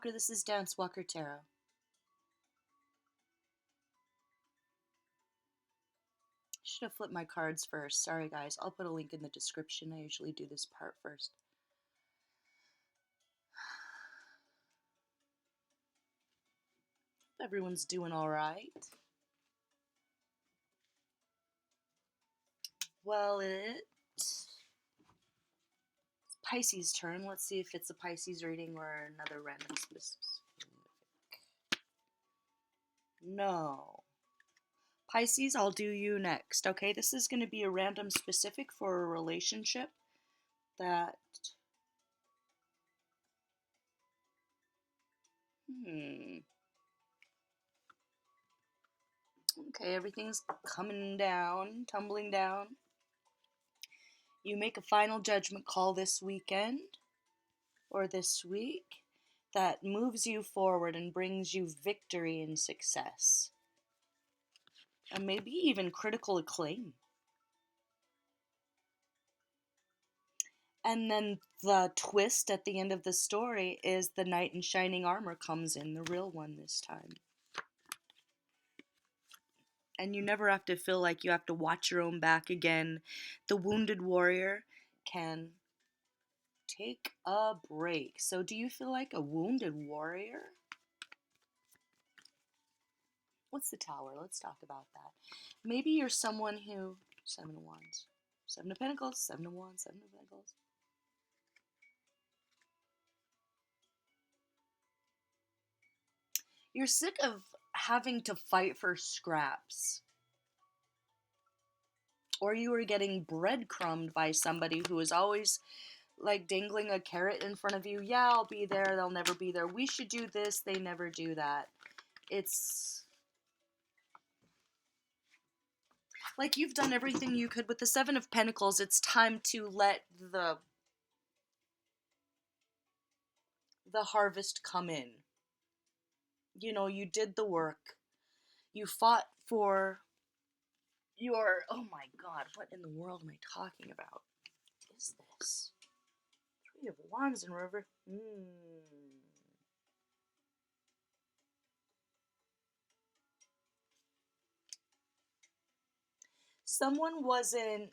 chapter. This is Dance Walker Tarot. Should have flipped my cards first. Sorry, guys. I'll put a link in the description. I usually do this part first. Everyone's doing all right. Well, it's Pisces' turn. Let's see if it's a Pisces reading or another random specific. No. Pisces, I'll do you next. Okay, this is going to be a random specific for a relationship that... Okay, everything's coming down, tumbling down. You make a final judgment call this weekend or this week that moves you forward and brings you victory and success. And maybe even critical acclaim. And then the twist at the end of the story is the knight in shining armor comes in, the real one this time. And you never have to feel like you have to watch your own back again. The wounded warrior can take a break. So do you feel like a wounded warrior? What's the Tower? Let's talk about that. Maybe you're someone who... Seven of Wands. Seven of Pentacles. Seven of Wands. Seven of Pentacles. You're sick of having to fight for scraps. Or you were getting breadcrumbed by somebody who is always like dangling a carrot in front of you. Yeah, I'll be there. They'll never be there. We should do this. They never do that. It's like you've done everything you could with the Seven of Pentacles. It's time to let the harvest come in. You know, you did the work. You fought for your... Oh my God, what in the world am I talking about? What is this? Three of Wands in River. Someone wasn't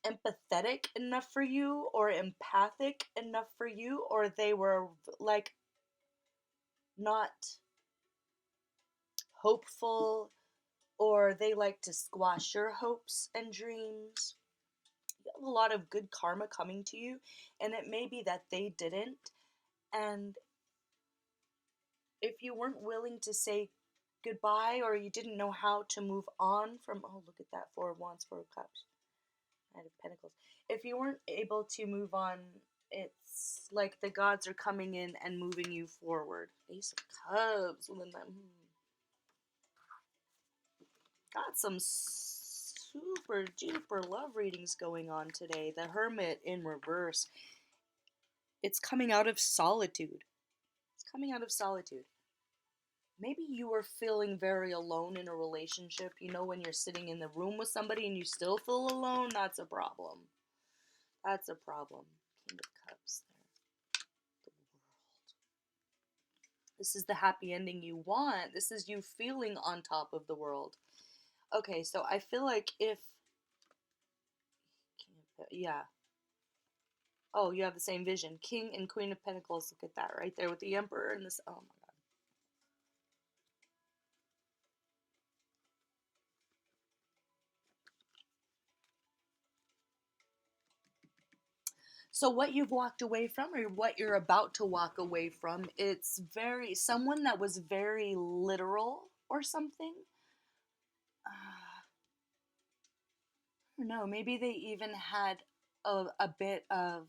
empathetic enough for you or empathic enough for you, or they were like not hopeful, or they like to squash your hopes and dreams. You have a lot of good karma coming to you, and it may be that they didn't. And if you weren't willing to say goodbye, or you didn't know how to move on from... Oh, look at that. Four of Wands, Four of Cups, Knight of Pentacles. If you weren't able to move on, it's like the gods are coming in and moving you forward. Ace of Cups within them. Got some super duper love readings going on today. The Hermit in reverse. It's coming out of solitude. It's coming out of solitude. Maybe you were feeling very alone in a relationship. You know, when you're sitting in the room with somebody and you still feel alone, that's a problem. That's a problem. King of Cups there. The World. This is the happy ending you want. This is you feeling on top of the world. Okay, so I feel like if... Yeah. Oh, you have the same vision. King and Queen of Pentacles. Look at that right there with the Emperor and this... Oh my God. So what you've walked away from, or what you're about to walk away from, it's very... Someone that was very literal or something. I don't know. Maybe they even had a bit of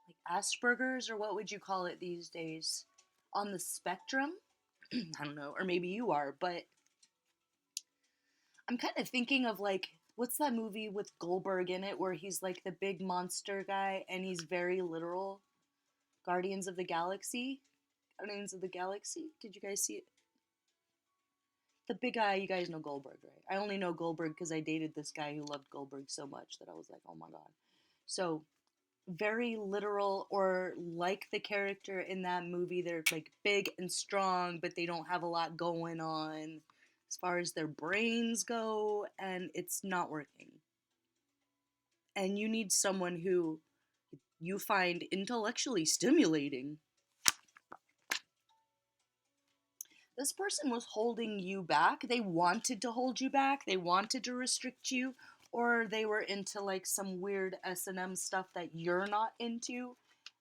like Asperger's, or what would you call it these days? On the spectrum? I don't know. Or maybe you are, but I'm kind of thinking of like, what's that movie with Goldberg in it where he's like the big monster guy and he's very literal? Guardians of the Galaxy? Guardians of the Galaxy? Did you guys see it? The big guy, you guys know Goldberg, right? I only know Goldberg because I dated this guy who loved Goldberg so much that I was like, oh my God. So very literal, or like the character in that movie, they're like big and strong, but they don't have a lot going on as far as their brains go, and it's not working. And you need someone who you find intellectually stimulating. This person was holding you back. They wanted to hold you back. They wanted to restrict you, or they were into like some weird S&M stuff that you're not into,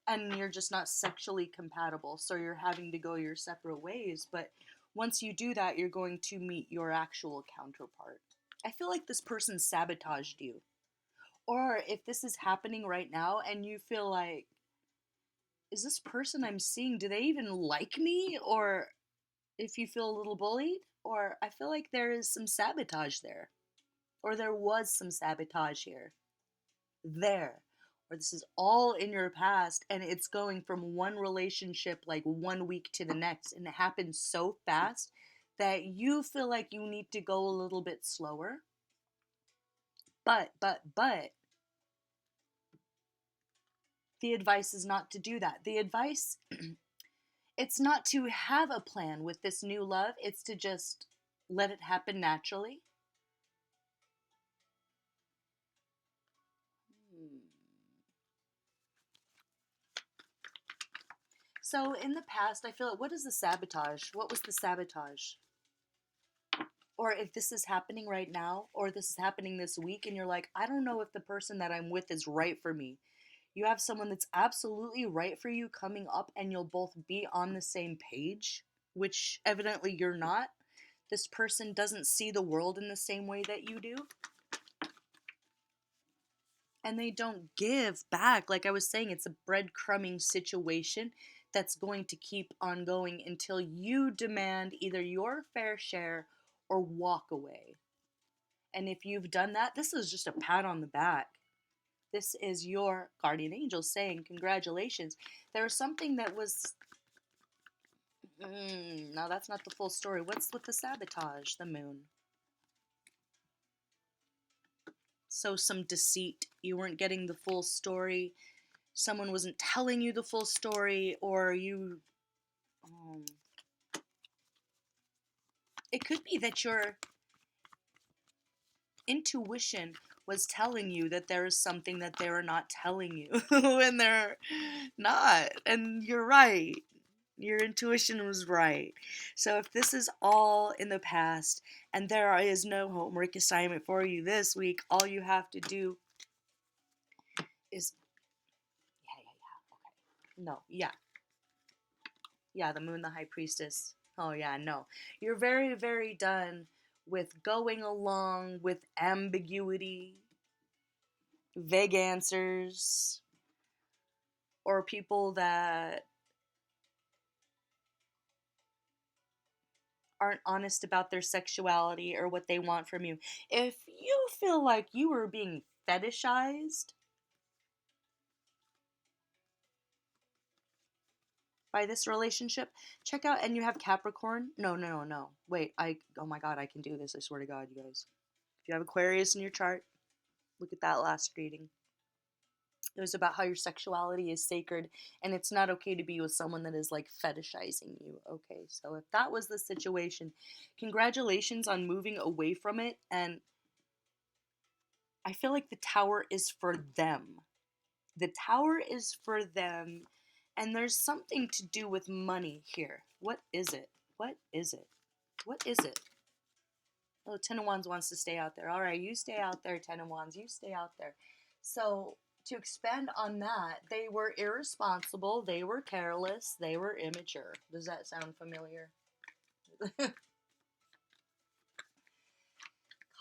and you're just not sexually compatible. So you're having to go your separate ways. But once you do that, you're going to meet your actual counterpart. I feel like this person sabotaged you. Or if this is happening right now and you feel like, is this person I'm seeing, do they even like me? Or if you feel a little bullied, or I feel like there is some sabotage there, or there was some sabotage here, there, or this is all in your past and it's going from one relationship like 1 week to the next, and it happens so fast that you feel like you need to go a little bit slower. But the advice is not to do that. The advice, it's not to have a plan with this new love, it's to just let it happen naturally. So in the past, I feel like, what is the sabotage? What was the sabotage? Or if this is happening right now, or this is happening this week, and you're like, I don't know if the person that I'm with is right for me. You have someone that's absolutely right for you coming up, and you'll both be on the same page, which evidently you're not. This person doesn't see the world in the same way that you do. And they don't give back. Like I was saying, it's a breadcrumbing situation that's going to keep on going until you demand either your fair share or walk away. And if you've done that, this is just a pat on the back. This is your guardian angel saying, congratulations. There was something that was. No, that's not the full story. What's with the sabotage? The moon. So, some deceit. You weren't getting the full story. Someone wasn't telling you the full story, or you. It could be that your intuition was telling you that there is something that they were not telling you, and they're not. And you're right. Your intuition was right. So if this is all in the past and there is no homework assignment for you this week, all you have to do is yeah, the moon, the high priestess. Oh yeah, no. You're very, very done with going along with ambiguity, vague answers, or people that aren't honest about their sexuality or what they want from you. If you feel like you are being fetishized by this relationship, check out, and you have Capricorn. No. Wait, oh my god, I can do this. I swear to God, you guys. If you have Aquarius in your chart, look at that last reading. It was about how your sexuality is sacred and it's not okay to be with someone that is like fetishizing you. Okay, so if that was the situation, congratulations on moving away from it. And I feel like the tower is for them. The tower is for them. And there's something to do with money here. What is it? What is it? What is it? Oh, Ten of Wands wants to stay out there. All right, you stay out there, Ten of Wands. You stay out there. So, to expand on that, they were irresponsible, they were careless, they were immature. Does that sound familiar?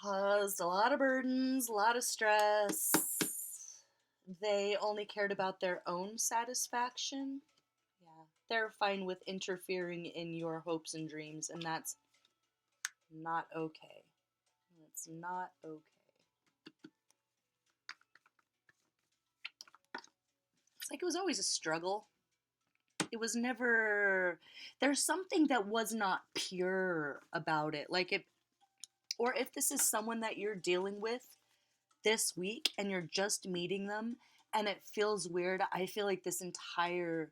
Caused a lot of burdens, a lot of stress. They only cared about their own satisfaction. Yeah, they're fine with interfering in your hopes and dreams, and that's not okay. It's not okay. It's like it was always a struggle. It was never. There's something that was not pure about it. Like if this is someone that you're dealing with this week and you're just meeting them And it feels weird. I feel like this entire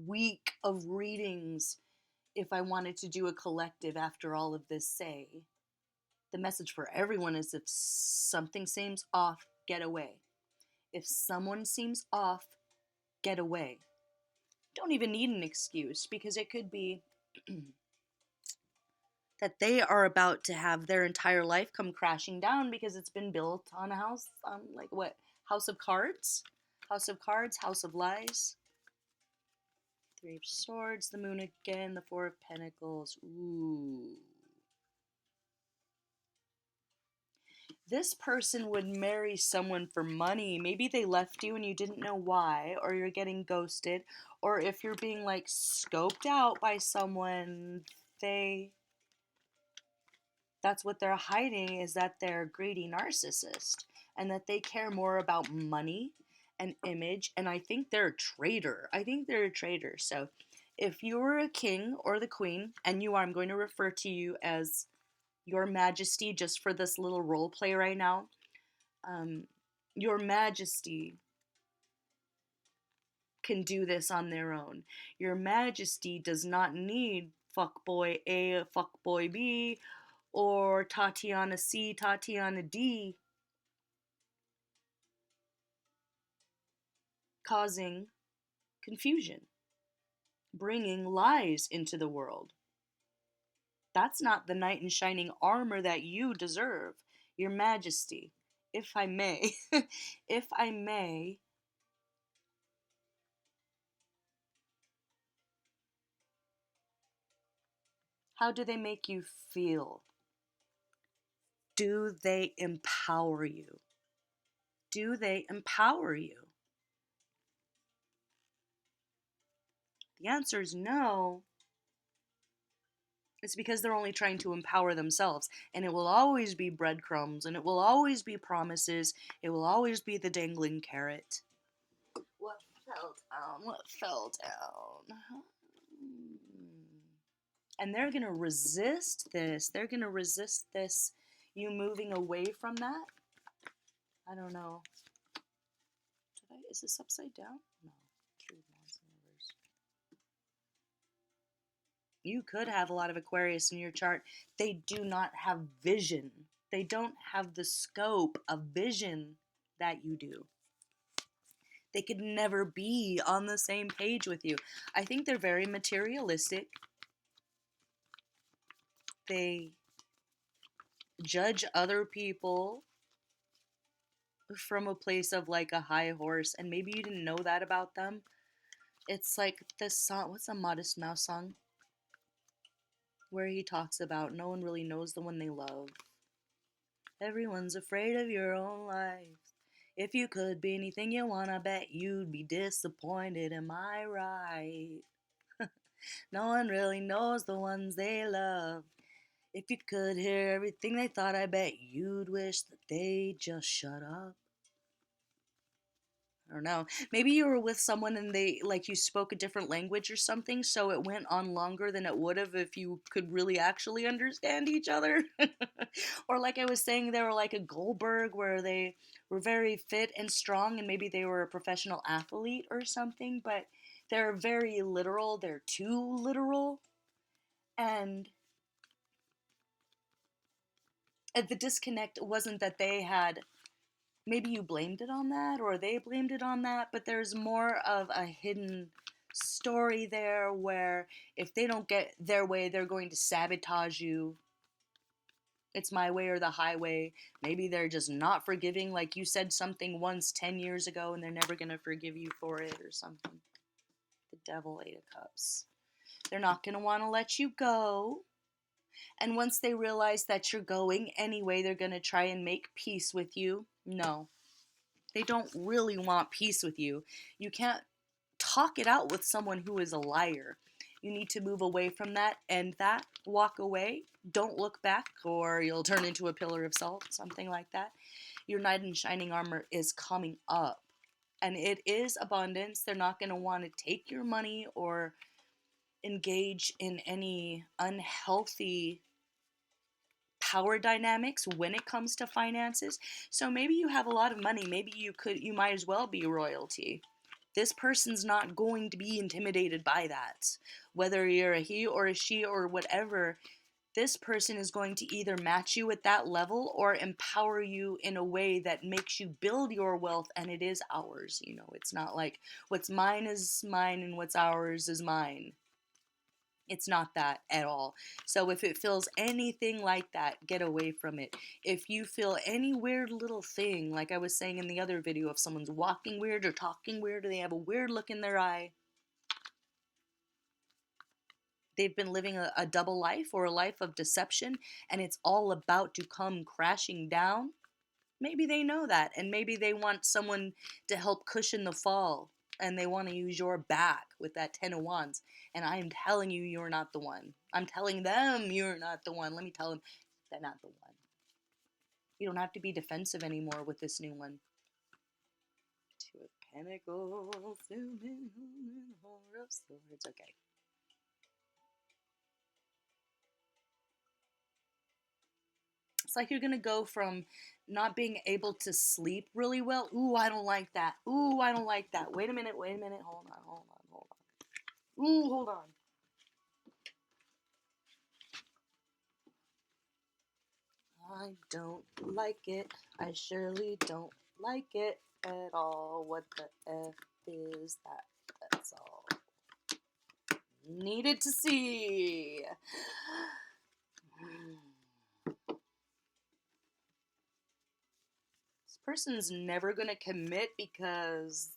week of readings, if I wanted to do a collective after all of this, say, the message for everyone is if something seems off, get away. If someone seems off, get away. Don't even need an excuse, because it could be that they are about to have their entire life come crashing down because it's been built on a house, on like what? House of Cards? House of Cards, House of Lies. Three of Swords, the Moon again, the Four of Pentacles. Ooh. This person would marry someone for money. Maybe they left you and you didn't know why, or you're getting ghosted, or if you're being like scoped out by someone, that's what they're hiding, is that they're a greedy narcissist and that they care more about money and image. And I think they're a traitor. So if you were a king or the queen, and you are, I'm going to refer to you as Your Majesty just for this little role play right now. Your Majesty can do this on their own. Your Majesty does not need fuckboy A, fuckboy B, or Tatiana C, Tatiana D causing confusion, bringing lies into the world. That's not the knight in shining armor that you deserve. Your Majesty, if I may, if I may, how do they make you feel? Do they empower you? Do they empower you? The answer is no. It's because they're only trying to empower themselves. And it will always be breadcrumbs, and it will always be promises. It will always be the dangling carrot. What fell down? What fell down? And they're going to resist this. They're going to resist this. You moving away from that? I don't know. Is this upside down? No. True balance in reverse. You could have a lot of Aquarius in your chart. They do not have vision. They don't have the scope of vision that you do. They could never be on the same page with you. I think they're very materialistic. They judge other people from a place of like a high horse, and maybe you didn't know that about them. It's like this song, what's a Modest Mouse song? Where he talks about no one really knows the one they love. Everyone's afraid of your own life. If you could be anything you want, I bet you'd be disappointed. Am I right? No one really knows the ones they love. If you could hear everything they thought, I bet you'd wish that they just shut up. I don't know. Maybe you were with someone and they, like, you spoke a different language or something, so it went on longer than it would have if you could really actually understand each other. Or, like I was saying, they were like a Goldberg, where they were very fit and strong, and maybe they were a professional athlete or something, but they're very literal. They're too literal. And the disconnect wasn't that they had, maybe you blamed it on that, or they blamed it on that, but there's more of a hidden story there where if they don't get their way, they're going to sabotage you. It's my way or the highway. Maybe they're just not forgiving, like you said something once 10 years ago and they're never going to forgive you for it or something. The Devil, Eight of Cups. They're not going to want to let you go. And once they realize that you're going anyway, they're going to try and make peace with you. No. They don't really want peace with you. You can't talk it out with someone who is a liar. You need to move away from that, end that, walk away, don't look back, or you'll turn into a pillar of salt, something like that. Your knight in shining armor is coming up, and it is abundance. They're not going to want to take your money or engage in any unhealthy power dynamics when it comes to finances. So maybe you have a lot of money, maybe you might as well be royalty. This person's not going to be intimidated by that. Whether you're a he or a she or whatever, this person is going to either match you at that level or empower you in a way that makes you build your wealth, and it is ours. You know, it's not like what's mine is mine and what's ours is mine. It's not that at all. So if it feels anything like that, get away from it. If you feel any weird little thing, like I was saying in the other video, if someone's walking weird or talking weird or they have a weird look in their eye, they've been living a double life or a life of deception, and it's all about to come crashing down. Maybe they know that, and maybe they want someone to help cushion the fall, and they want to use your back with that 10 of Wands. And I'm telling you, you're not the one. I'm telling them you're not the one. Let me tell them they're not the one. You don't have to be defensive anymore with this new one. Two of Pentacles, Four of Swords. Okay. It's like you're going to go from not being able to sleep really well. Ooh, I don't like that. Ooh, I don't like that. Wait a minute. Hold on. Ooh, hold on. I don't like it. I surely don't like it at all. What the F is that? That's all. Needed to see. This person's never going to commit because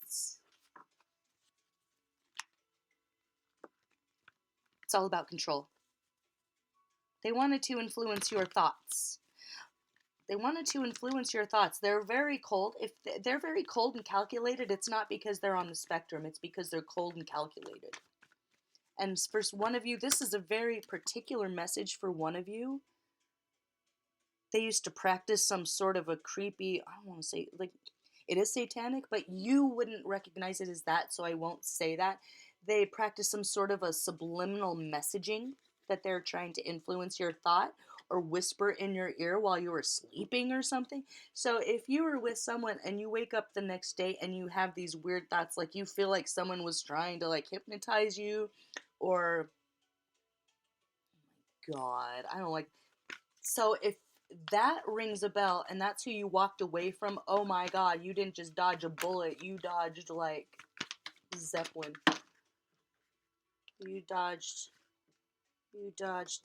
it's all about control. They wanted to influence your thoughts. They're very cold. If they're very cold and calculated, it's not because they're on the spectrum. It's because they're cold and calculated. And for one of you, this is a very particular message for one of you. They used to practice some sort of a creepy, I don't want to say, like, it is satanic, but you wouldn't recognize it as that, so I won't say that. They practice some sort of a subliminal messaging that they're trying to influence your thought or whisper in your ear while you were sleeping or something. So if you were with someone and you wake up the next day and you have these weird thoughts, like you feel like someone was trying to like hypnotize you, or oh my God, I don't like. So if that rings a bell and that's who you walked away from, oh my God, you didn't just dodge a bullet, you dodged like Zeppelin. You dodged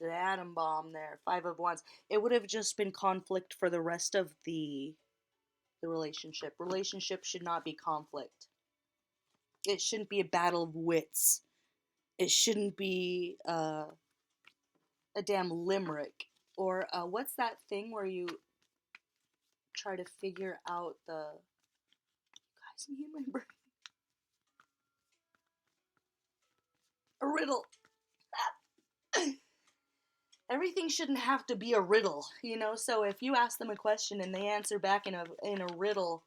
the atom bomb there. Five of Wands. It would have just been conflict for the rest of the relationship. Relationship should not be conflict. It shouldn't be a battle of wits. It shouldn't be a damn limerick. Or what's that thing where you try to figure out the... Guys, me and my brain. A riddle. Everything shouldn't have to be a riddle, you know? So if you ask them a question and they answer back in a riddle,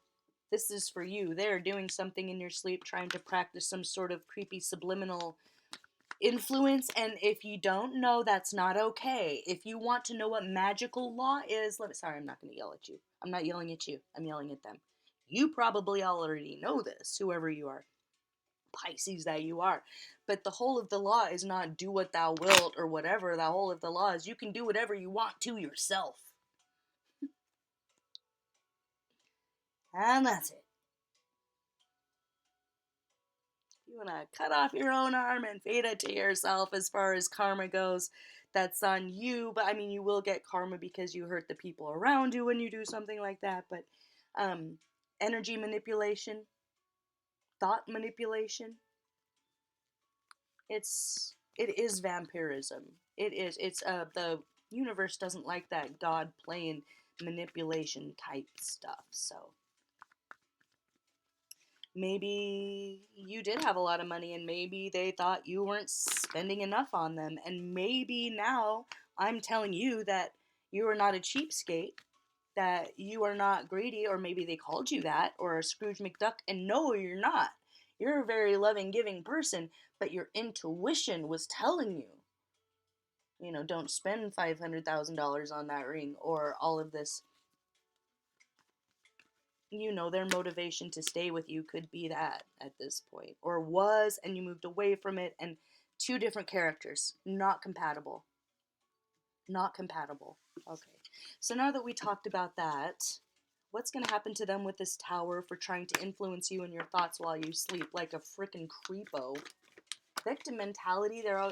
this is for you. They're doing something in your sleep, trying to practice some sort of creepy subliminal influence, and if you don't know, that's not okay. If you want to know what magical law is, sorry, I'm not going to yell at you. I'm not yelling at you. I'm yelling at them. You probably already know this, whoever you are. Pisces that you are. But the whole of the law is not do what thou wilt or whatever. The whole of the law is you can do whatever you want to yourself. And that's it. You want to cut off your own arm and feed it to yourself as far as karma goes. That's on you. But I mean, you will get karma because you hurt the people around you when you do something like that. But energy manipulation, thought manipulation, it is vampirism. It is. It's the universe doesn't like that God playing manipulation type stuff. So maybe you did have a lot of money and maybe they thought you weren't spending enough on them, and maybe now I'm telling you that you are not a cheapskate, that you are not greedy, or maybe they called you that, or a Scrooge McDuck, and no, you're not. You're a very loving, giving person, but your intuition was telling you You know, don't spend $500,000 on that ring, or all of this. You know, their motivation to stay with you could be that at this point, or was, and you moved away from it, and two different characters, not compatible. Not compatible. Okay. So now that we talked about that, what's going to happen to them with this tower for trying to influence you and your thoughts while you sleep like a freaking creepo? Victim mentality, they're all,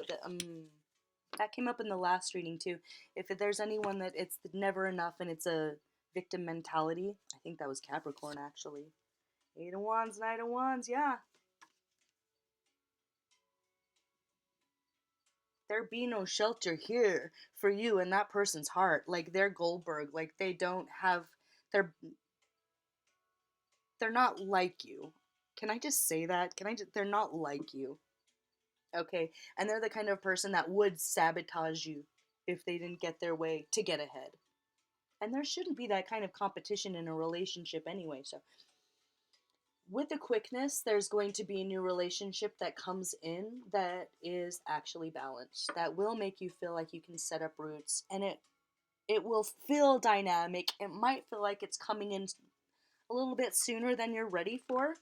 that came up in the last reading too. If there's anyone that it's never enough and it's a victim mentality, I think that was Capricorn actually. 8 of Wands, 9 of Wands, yeah. There be no shelter here for you in that person's heart. Like they're Goldberg, like they don't have, they're they're not like you. Can I just say that? They're not like you. Okay? And they're the kind of person that would sabotage you if they didn't get their way to get ahead. And there shouldn't be that kind of competition in a relationship anyway. So with the quickness, there's going to be a new relationship that comes in that is actually balanced, that will make you feel like you can set up roots, and it will feel dynamic. It might feel like it's coming in a little bit sooner than you're ready for,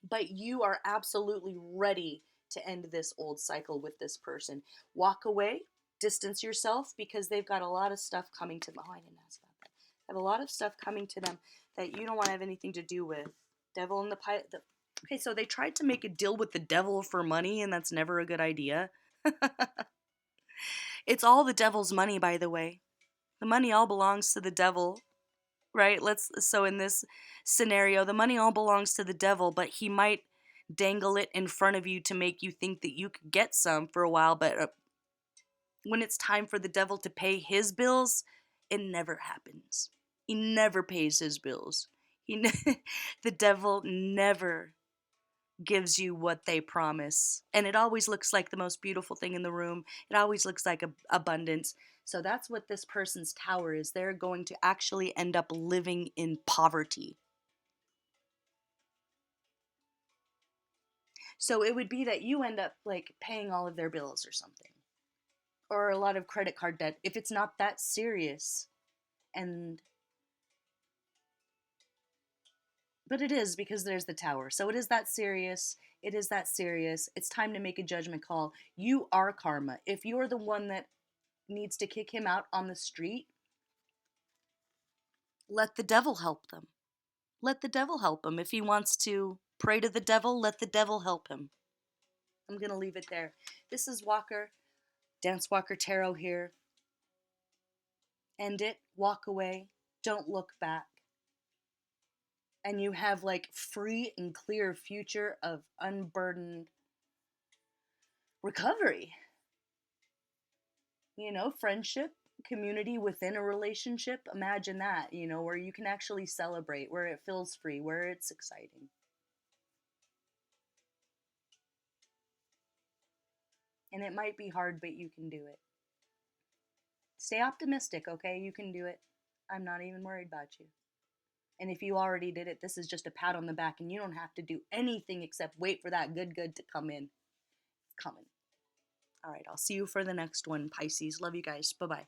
but you are absolutely ready to end this old cycle with this person. Walk away, distance yourself, because they've got a lot of stuff coming to them. Oh, I didn't ask about that. They have a lot of stuff coming to them that you don't want to have anything to do with. Devil and the pie. Okay, so they tried to make a deal with the devil for money, and that's never a good idea. It's all the devil's money, by the way. The money all belongs to the devil, right? So in this scenario, the money all belongs to the devil, but he might dangle it in front of you to make you think that you could get some for a while, but when it's time for the devil to pay his bills, it never happens. He never pays his bills. The devil never gives you what they promise. And it always looks like the most beautiful thing in the room. It always looks like abundance. So that's what this person's tower is. They're going to actually end up living in poverty. So it would be that you end up like paying all of their bills or something, or a lot of credit card debt if it's not that serious. And but it is, because there's the tower. So it is that serious. It is that serious. It's time to make a judgment call. You are karma. If you're the one that needs to kick him out on the street, let the devil help them. Let the devil help him. If he wants to pray to the devil, let the devil help him. I'm going to leave it there. This is Walker, Dance Walker Tarot here. End it. Walk away. Don't look back. And you have like free and clear future of unburdened recovery. You know, friendship, community within a relationship. Imagine that, you know, where you can actually celebrate, where it feels free, where it's exciting. And it might be hard, but you can do it. Stay optimistic, okay? You can do it. I'm not even worried about you. And if you already did it, this is just a pat on the back, and you don't have to do anything except wait for that good to come in. It's coming. All right, I'll see you for the next one, Pisces. Love you guys. Bye-bye.